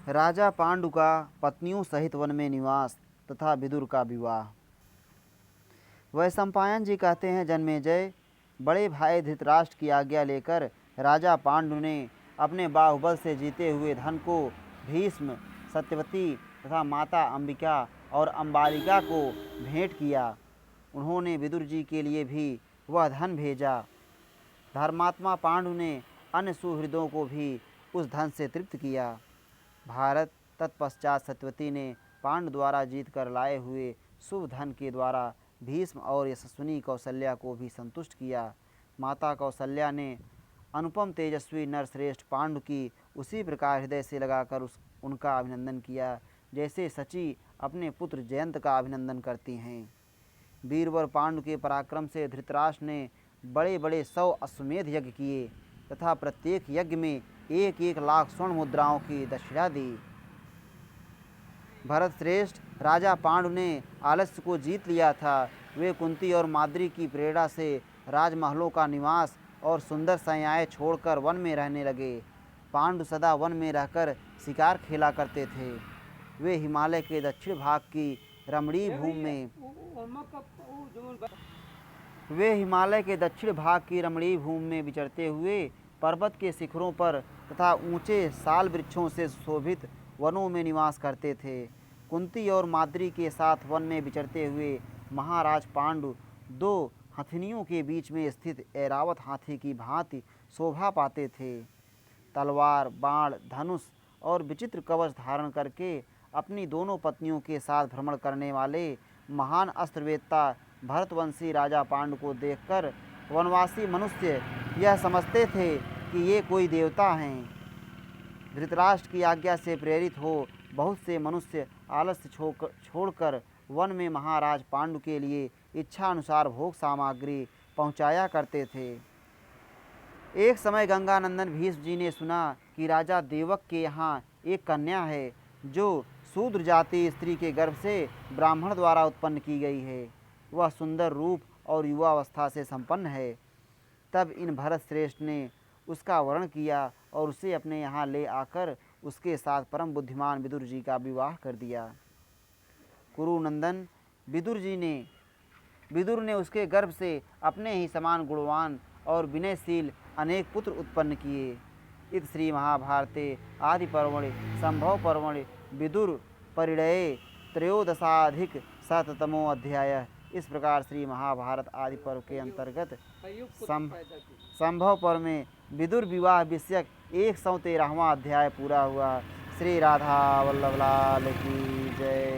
राजा पांडु का पत्नियों सहित वन में निवास तथा विदुर का विवाह। वैशंपायन जी कहते हैं, जन्मेजय बड़े भाई धृतराष्ट्र की आज्ञा लेकर राजा पांडु ने अपने बाहुबल से जीते हुए धन को भीष्म, सत्यवती तथा माता अंबिका और अंबालिका को भेंट किया। उन्होंने विदुर जी के लिए भी वह धन भेजा। धर्मात्मा पांडु ने अन्य सुहृदों को भी उस धन से तृप्त किया। भारत तत्पश्चात सत्यवती ने पांडु द्वारा जीत कर लाए हुए शुभ धन के द्वारा भीष्म और यशस्विनी कौशल्या को भी संतुष्ट किया। माता कौशल्या ने अनुपम तेजस्वी नरश्रेष्ठ पांडु की उसी प्रकार हृदय से लगाकर उनका अभिनंदन किया जैसे सची अपने पुत्र जयंत का अभिनंदन करती हैं। वीरवर पांडु के पराक्रम से धृतराष्ट्र ने बड़े बड़े 100 अश्वमेध यज्ञ किए तथा प्रत्येक यज्ञ में 1-1 लाख स्वर्ण मुद्राओं की दक्षिणा दी। भरत श्रेष्ठ राजा पांडु ने आलस्य को जीत लिया था। वे कुंती और माद्री की प्रेरणा से राजमहलों का निवास और सुंदर शय्याएं छोड़कर वन में रहने लगे। पांडु सदा वन में रहकर शिकार खेला करते थे। वे हिमालय के दक्षिण भाग की रमणीय भूमि में विचरते हुए पर्वत के शिखरों पर तथा ऊंचे साल वृक्षों से शोभित वनों में निवास करते थे। कुंती और माद्री के साथ वन में विचरते हुए महाराज पांडु 2 हथिनियों के बीच में स्थित ऐरावत हाथी की भांति शोभा पाते थे। तलवार, बाण, धनुष और विचित्र कवच धारण करके अपनी दोनों पत्नियों के साथ भ्रमण करने वाले महान अस्त्रवेत्ता भरतवंशी राजा पांडु को देखकर वनवासी मनुष्य यह समझते थे कि ये कोई देवता हैं। धृतराष्ट्र की आज्ञा से प्रेरित हो बहुत से मनुष्य आलस्य छोड़कर वन में महाराज पांडु के लिए इच्छा अनुसार भोग सामग्री पहुंचाया करते थे। एक समय गंगानंदन भीष्म जी ने सुना कि राजा देवक के यहाँ एक कन्या है जो शूद्र जाति स्त्री के गर्भ से ब्राह्मण द्वारा उत्पन्न की गई है। वह सुंदर रूप और युवावस्था से संपन्न है। तब इन भरत श्रेष्ठ ने उसका वर्ण किया और उसे अपने यहाँ ले आकर उसके साथ परम बुद्धिमान विदुर जी का विवाह कर दिया। कुरुनंदन विदुर ने उसके गर्भ से अपने ही समान गुणवान और विनयशील अनेक पुत्र उत्पन्न किए। इत श्री महाभारते आदि पर्वणि संभव पर्वणि विदुर परिणये त्रयोदशाधिक शततमो अध्याय। इस प्रकार श्री महाभारत आदि पर्व के अंतर्गत संभव पर्व में विदुर विवाह विषयक 113वां अध्याय पूरा हुआ। श्री राधा वल्लभ लाल की जय।